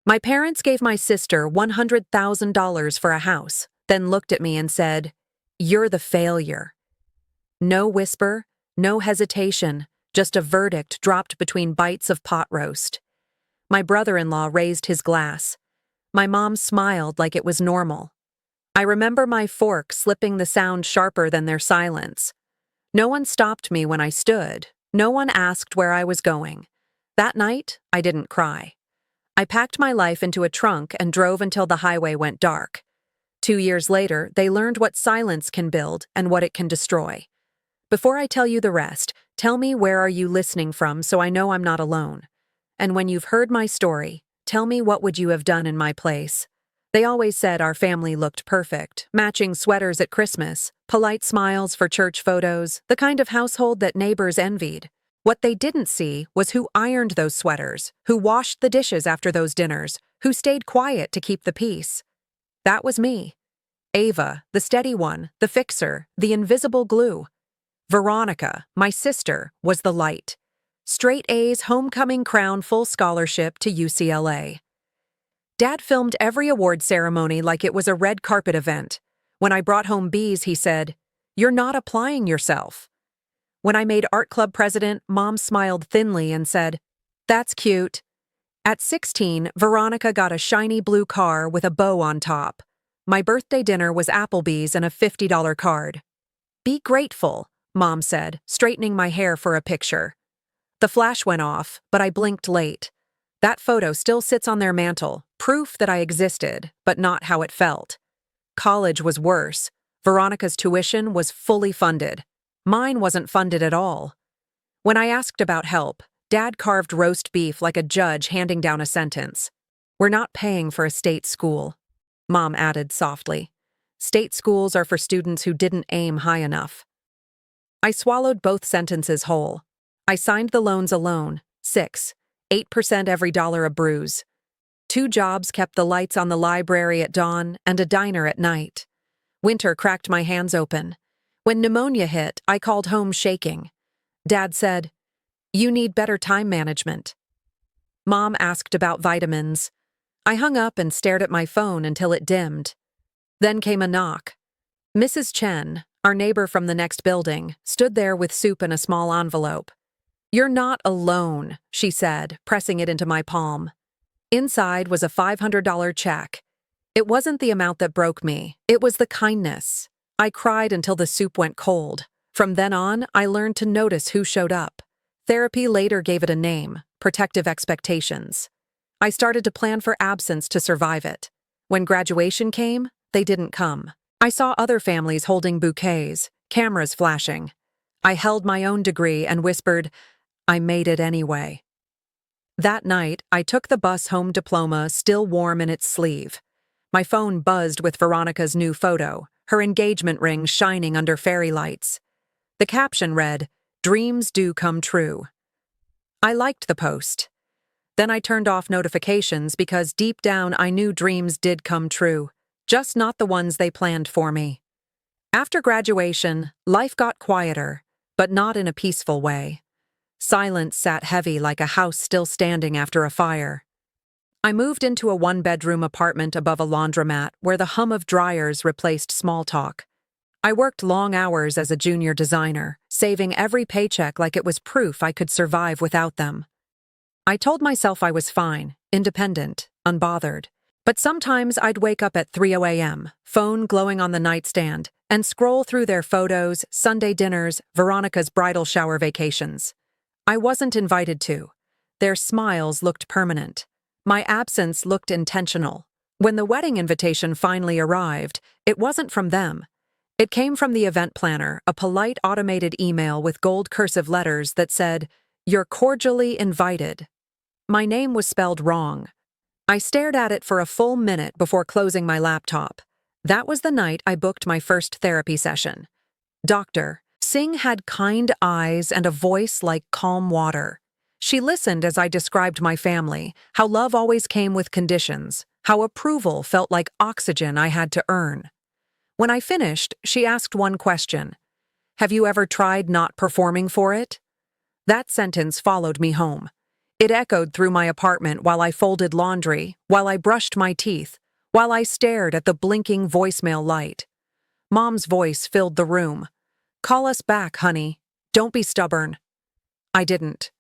My parents gave my sister $100,000 for a house, then looked at me and said, "You're the failure." No whisper, no hesitation, just a verdict dropped between bites of pot roast. My brother-in-law raised his glass. My mom smiled like it was normal. I remember my fork slipping the sound sharper than their silence. No one stopped me when I stood. No one asked where I was going. That night, I didn't cry. I packed my life into a trunk and drove until the highway went dark. 2 years later, they learned what silence can build and what it can destroy. Before I tell you the rest, tell me where are you listening from so I know I'm not alone. And when you've heard my story, tell me what would you have done in my place. They always said our family looked perfect, matching sweaters at Christmas, polite smiles for church photos, the kind of household that neighbors envied. What they didn't see was who ironed those sweaters, who washed the dishes after those dinners, who stayed quiet to keep the peace. That was me. Ava, the steady one, the fixer, the invisible glue. Veronica, my sister, was the light. Straight A's, homecoming crown, full scholarship to UCLA. Dad filmed every award ceremony like it was a red carpet event. When I brought home B's, he said, "You're not applying yourself." When I made art club president, Mom smiled thinly and said, "That's cute." At 16, Veronica got a shiny blue car with a bow on top. My birthday dinner was Applebee's and a $50 card. "Be grateful," Mom said, straightening my hair for a picture. The flash went off, but I blinked late. That photo still sits on their mantle, proof that I existed, but not how it felt. College was worse. Veronica's tuition was fully funded. Mine wasn't funded at all. When I asked about help, Dad carved roast beef like a judge handing down a sentence. "We're not paying for a state school," Mom added softly. "State schools are for students who didn't aim high enough." I swallowed both sentences whole. I signed the loans alone, 8% every dollar a bruise. 2 jobs kept the lights on the library at dawn and a diner at night. Winter cracked my hands open. When pneumonia hit, I called home shaking. Dad said, "You need better time management." Mom asked about vitamins. I hung up and stared at my phone until it dimmed. Then came a knock. Mrs. Chen, our neighbor from the next building, stood there with soup in a small envelope. "You're not alone," she said, pressing it into my palm. Inside was a $500 check. It wasn't the amount that broke me. It was the kindness. I cried until the soup went cold. From then on, I learned to notice who showed up. Therapy later gave it a name, protective expectations. I started to plan for absence to survive it. When graduation came, they didn't come. I saw other families holding bouquets, cameras flashing. I held my own degree and whispered, "I made it anyway." That night, I took the bus home diploma still warm in its sleeve. My phone buzzed with Veronica's new photo, her engagement ring shining under fairy lights. The caption read, "Dreams do come true." I liked the post. Then I turned off notifications because deep down I knew dreams did come true, just not the ones they planned for me. After graduation, life got quieter, but not in a peaceful way. Silence sat heavy like a house still standing after a fire. I moved into a 1-bedroom apartment above a laundromat where the hum of dryers replaced small talk. I worked long hours as a junior designer, saving every paycheck like it was proof I could survive without them. I told myself I was fine, independent, unbothered. But sometimes I'd wake up at 3 a.m., phone glowing on the nightstand, and scroll through their photos, Sunday dinners, Veronica's bridal shower vacations. I wasn't invited to. Their smiles looked permanent. My absence looked intentional. When the wedding invitation finally arrived, it wasn't from them. It came from the event planner, a polite automated email with gold cursive letters that said, "You're cordially invited." My name was spelled wrong. I stared at it for a full minute before closing my laptop. That was the night I booked my first therapy session. Dr. Singh had kind eyes and a voice like calm water. She listened as I described my family, how love always came with conditions, how approval felt like oxygen I had to earn. When I finished, she asked one question. "Have you ever tried not performing for it?" That sentence followed me home. It echoed through my apartment while I folded laundry, while I brushed my teeth, while I stared at the blinking voicemail light. Mom's voice filled the room. "Call us back, honey. Don't be stubborn." I didn't.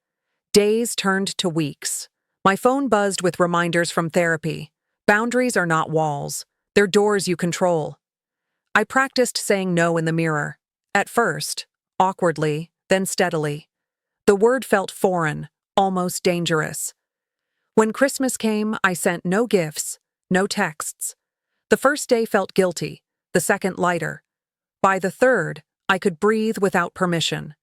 Days turned to weeks. My phone buzzed with reminders from therapy. Boundaries are not walls. They're doors you control. I practiced saying no in the mirror. At first, awkwardly, then steadily. The word felt foreign, almost dangerous. When Christmas came, I sent no gifts, no texts. The first day felt guilty, the second lighter. By the third, I could breathe without permission.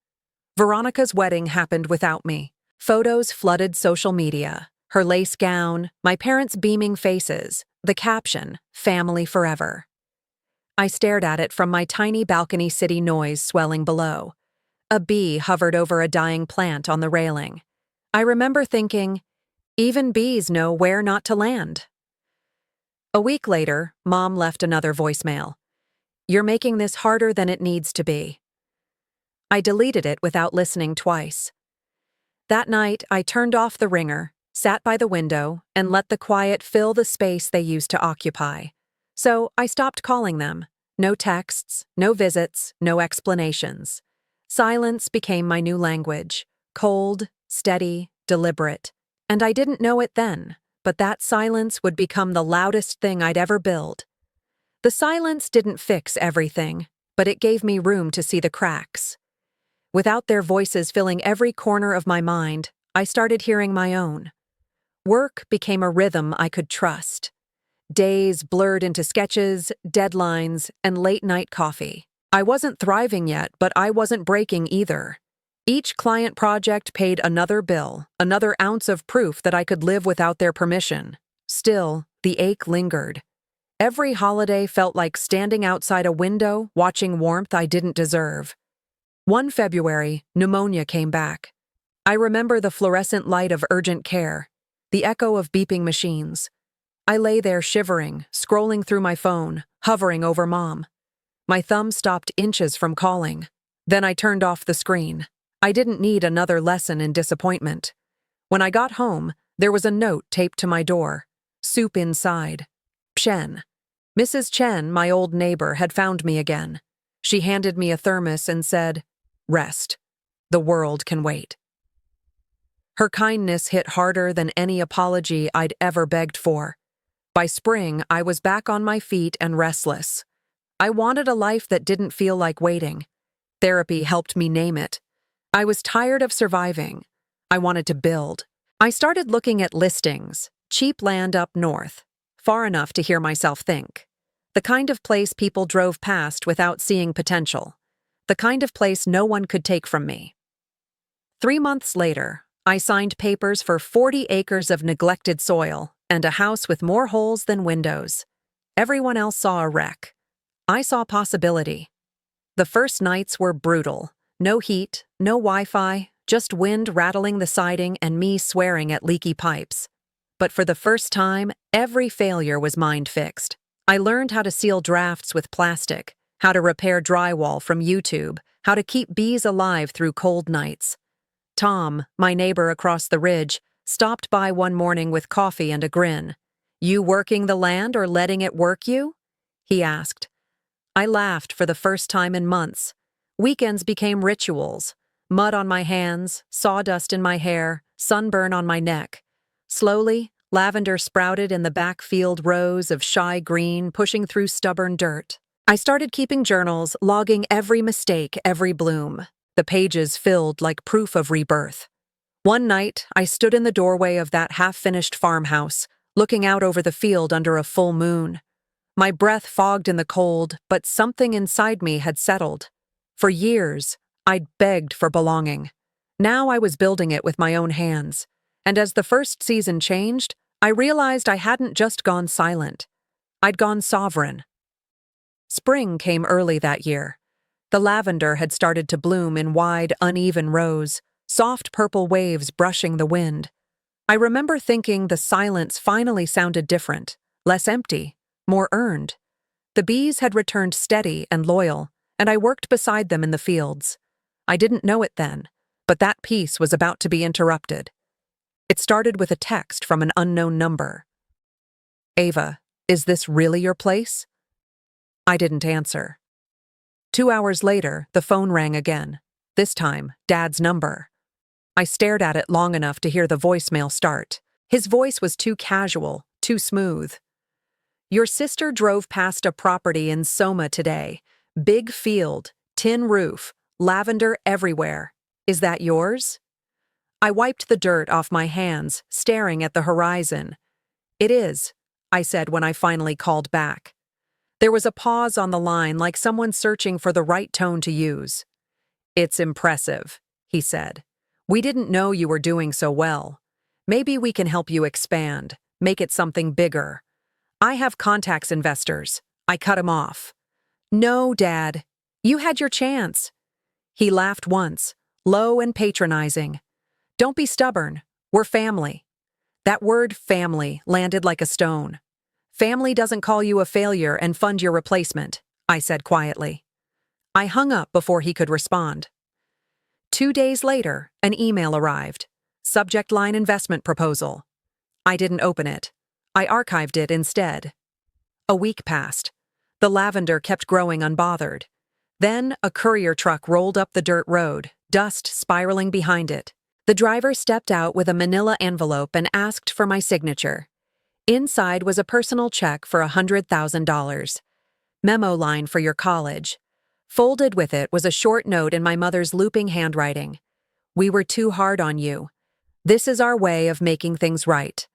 Veronica's wedding happened without me. Photos flooded social media. Her lace gown, my parents' beaming faces, the caption, "Family Forever." I stared at it from my tiny balcony, city noise swelling below. A bee hovered over a dying plant on the railing. I remember thinking, even bees know where not to land. A week later, Mom left another voicemail. "You're making this harder than it needs to be." I deleted it without listening twice. That night, I turned off the ringer, sat by the window, and let the quiet fill the space they used to occupy. So I stopped calling them. No texts, no visits, no explanations. Silence became my new language, cold, steady, deliberate. And I didn't know it then, but that silence would become the loudest thing I'd ever build. The silence didn't fix everything, but it gave me room to see the cracks. Without their voices filling every corner of my mind, I started hearing my own. Work became a rhythm I could trust. Days blurred into sketches, deadlines, and late-night coffee. I wasn't thriving yet, but I wasn't breaking either. Each client project paid another bill, another ounce of proof that I could live without their permission. Still, the ache lingered. Every holiday felt like standing outside a window, watching warmth I didn't deserve. One February, pneumonia came back. I remember the fluorescent light of urgent care, the echo of beeping machines. I lay there shivering, scrolling through my phone, hovering over Mom. My thumb stopped inches from calling. Then I turned off the screen. I didn't need another lesson in disappointment. When I got home, there was a note taped to my door. Soup inside. Chen. Mrs. Chen, my old neighbor, had found me again. She handed me a thermos and said, "Rest. The world can wait." Her kindness hit harder than any apology I'd ever begged for. By spring, I was back on my feet and restless. I wanted a life that didn't feel like waiting. Therapy helped me name it. I was tired of surviving. I wanted to build. I started looking at listings, cheap land up north, far enough to hear myself think. The kind of place people drove past without seeing potential. The kind of place no one could take from me. 3 months later, I signed papers for 40 acres of neglected soil and a house with more holes than windows. Everyone else saw a wreck. I saw possibility. The first nights were brutal. No heat, no Wi-Fi, just wind rattling the siding and me swearing at leaky pipes. But for the first time, every failure was mind-fixed. I learned how to seal drafts with plastic, how to repair drywall from YouTube, how to keep bees alive through cold nights. Tom, my neighbor across the ridge, stopped by one morning with coffee and a grin. "You working the land or letting it work you?" he asked. I laughed for the first time in months. Weekends became rituals. Mud on my hands, sawdust in my hair, sunburn on my neck. Slowly, lavender sprouted in the backfield rows of shy green pushing through stubborn dirt. I started keeping journals, logging every mistake, every bloom. The pages filled like proof of rebirth. One night, I stood in the doorway of that half-finished farmhouse, looking out over the field under a full moon. My breath fogged in the cold, but something inside me had settled. For years, I'd begged for belonging. Now I was building it with my own hands. And as the first season changed, I realized I hadn't just gone silent. I'd gone sovereign. Spring came early that year. The lavender had started to bloom in wide, uneven rows, soft purple waves brushing the wind. I remember thinking the silence finally sounded different, less empty, more earned. The bees had returned steady and loyal, and I worked beside them in the fields. I didn't know it then, but that peace was about to be interrupted. It started with a text from an unknown number. "Ava, is this really your place?" I didn't answer. 2 hours later, the phone rang again. This time, Dad's number. I stared at it long enough to hear the voicemail start. His voice was too casual, too smooth. "Your sister drove past a property in Soma today. Big field, tin roof, lavender everywhere. Is that yours?" I wiped the dirt off my hands, staring at the horizon. "It is," I said when I finally called back. There was a pause on the line, like someone searching for the right tone to use. "It's impressive," he said. "We didn't know you were doing so well. Maybe we can help you expand, make it something bigger." "I have contacts, investors." I cut him off. "No, Dad. You had your chance." He laughed once, low and patronizing. "Don't be stubborn. We're family." That word family landed like a stone. "Family doesn't call you a failure and fund your replacement," I said quietly. I hung up before he could respond. 2 days later, an email arrived. Subject line: investment proposal. I didn't open it. I archived it instead. A week passed. The lavender kept growing unbothered. Then a courier truck rolled up the dirt road, dust spiraling behind it. The driver stepped out with a manila envelope and asked for my signature. Inside was a personal check for $100,000. "Memo line for your college." Folded with it was a short note in my mother's looping handwriting. "We were too hard on you. This is our way of making things right."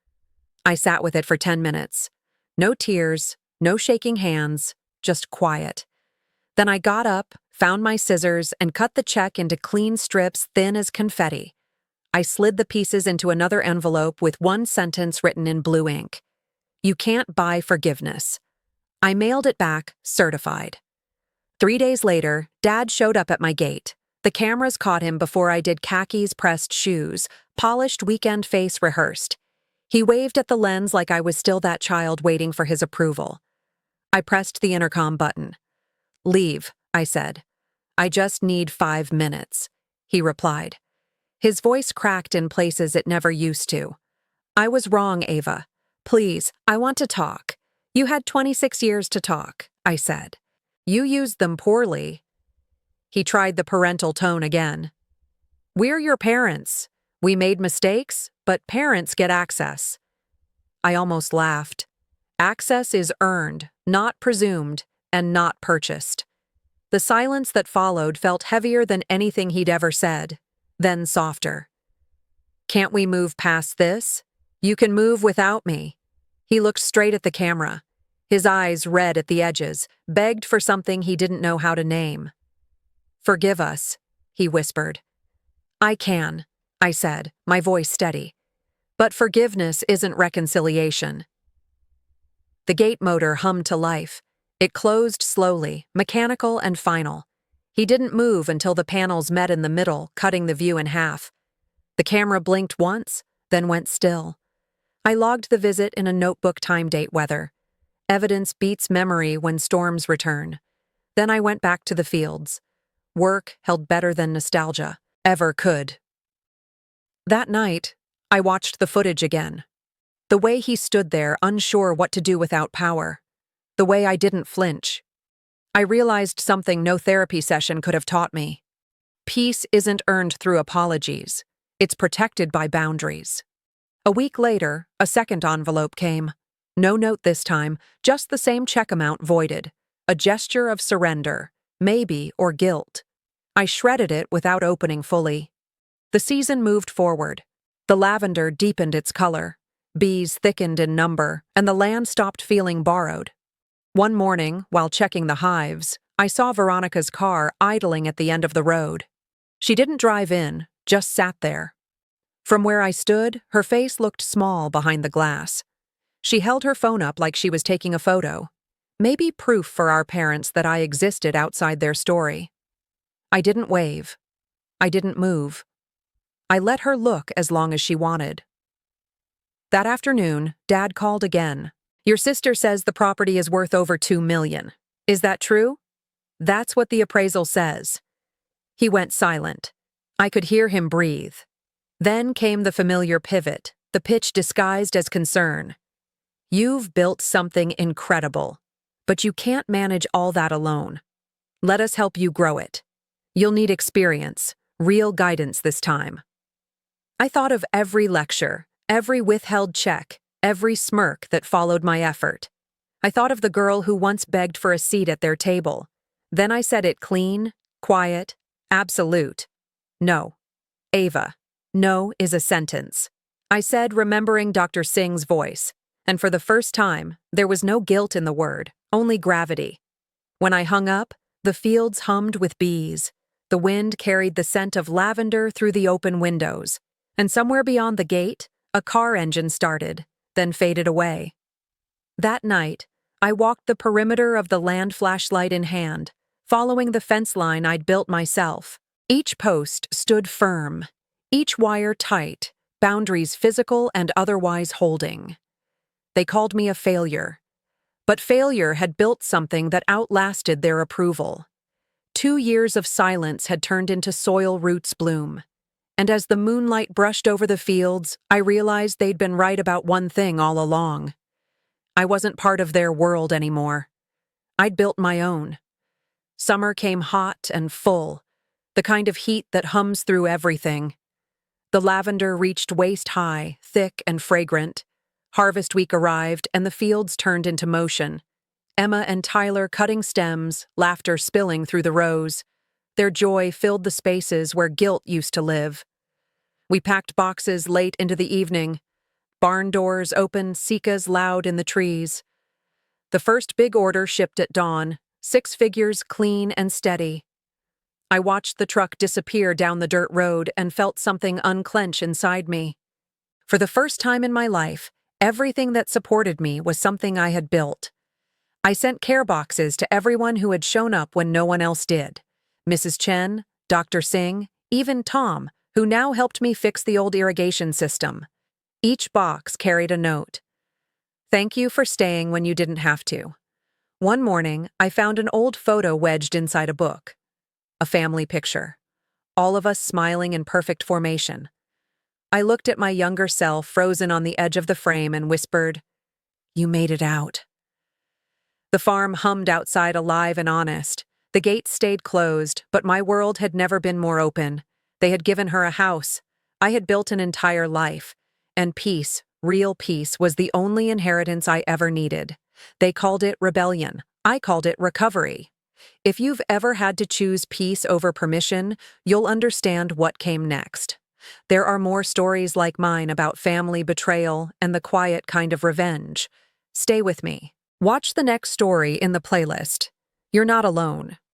I sat with it for 10 minutes. No tears, no shaking hands, just quiet. Then I got up, found my scissors, and cut the check into clean strips thin as confetti. I slid the pieces into another envelope with one sentence written in blue ink. "You can't buy forgiveness." I mailed it back, certified. 3 days later, Dad showed up at my gate. The cameras caught him before I did khakis pressed shoes, polished weekend face rehearsed. He waved at the lens like I was still that child waiting for his approval. I pressed the intercom button. "Leave," I said. "I just need 5 minutes," he replied. His voice cracked in places it never used to. "I was wrong, Ava. Please, I want to talk." "You had 26 years to talk," I said. "You used them poorly." He tried the parental tone again. "We're your parents. We made mistakes, but parents get access." I almost laughed. Access is earned, not presumed, and not purchased. The silence that followed felt heavier than anything he'd ever said, then softer. "Can't we move past this? You can move without me." He looked straight at the camera. His eyes red at the edges, begged for something he didn't know how to name. "Forgive us," he whispered. "I can," I said, my voice steady. "But forgiveness isn't reconciliation." The gate motor hummed to life. It closed slowly, mechanical and final. He didn't move until the panels met in the middle, cutting the view in half. The camera blinked once, then went still. I logged the visit in a notebook: time, date, weather. Evidence beats memory when storms return. Then I went back to the fields. Work held better than nostalgia ever could. That night, I watched the footage again. The way he stood there, unsure what to do without power. The way I didn't flinch. I realized something no therapy session could have taught me. Peace isn't earned through apologies. It's protected by boundaries. A week later, a second envelope came. No note this time, just the same check amount voided. A gesture of surrender, maybe, or guilt. I shredded it without opening fully. The season moved forward. The lavender deepened its color. Bees thickened in number, and the land stopped feeling borrowed. One morning, while checking the hives, I saw Veronica's car idling at the end of the road. She didn't drive in, just sat there. From where I stood, her face looked small behind the glass. She held her phone up like she was taking a photo. Maybe proof for our parents that I existed outside their story. I didn't wave. I didn't move. I let her look as long as she wanted. That afternoon, Dad called again. "Your sister says the property is worth over $2 million. Is that true?" "That's what the appraisal says." He went silent. I could hear him breathe. Then came the familiar pivot, the pitch disguised as concern. You've built something incredible, but you can't manage all that alone. Let us help you grow it. You'll need experience, real guidance this time. I thought of every lecture, every withheld check, every smirk that followed my effort. I thought of the girl who once begged for a seat at their table. Then I said it clean, quiet, absolute. No. Ava. No is a sentence. I said, remembering Dr. Singh's voice, and for the first time, there was no guilt in the word, only gravity. When I hung up, the fields hummed with bees. The wind carried the scent of lavender through the open windows, and somewhere beyond the gate, a car engine started, then faded away. That night, I walked the perimeter of the land flashlight in hand, following the fence line I'd built myself. Each post stood firm, each wire tight, boundaries physical and otherwise holding. They called me a failure. But failure had built something that outlasted their approval. 2 years of silence had turned into soil roots bloom. And as the moonlight brushed over the fields, I realized they'd been right about one thing all along. I wasn't part of their world anymore. I'd built my own. Summer came hot and full, the kind of heat that hums through everything. The lavender reached waist-high, thick and fragrant. Harvest week arrived, and the fields turned into motion. Emma and Tyler cutting stems, laughter spilling through the rows. Their joy filled the spaces where guilt used to live. We packed boxes late into the evening. Barn doors open, cicadas loud in the trees. The first big order shipped at dawn, 6 figures clean and steady. I watched the truck disappear down the dirt road and felt something unclench inside me. For the first time in my life, everything that supported me was something I had built. I sent care boxes to everyone who had shown up when no one else did. Mrs. Chen, Dr. Singh, even Tom, who now helped me fix the old irrigation system. Each box carried a note. Thank you for staying when you didn't have to. One morning, I found an old photo wedged inside a book. A family picture. All of us smiling in perfect formation. I looked at my younger self frozen on the edge of the frame and whispered, "You made it out." The farm hummed outside alive and honest. The gates stayed closed, but my world had never been more open. They had given her a house. I had built an entire life. And peace, real peace, was the only inheritance I ever needed. They called it rebellion. I called it recovery. If you've ever had to choose peace over permission, you'll understand what came next. There are more stories like mine about family betrayal and the quiet kind of revenge. Stay with me. Watch the next story in the playlist. You're not alone.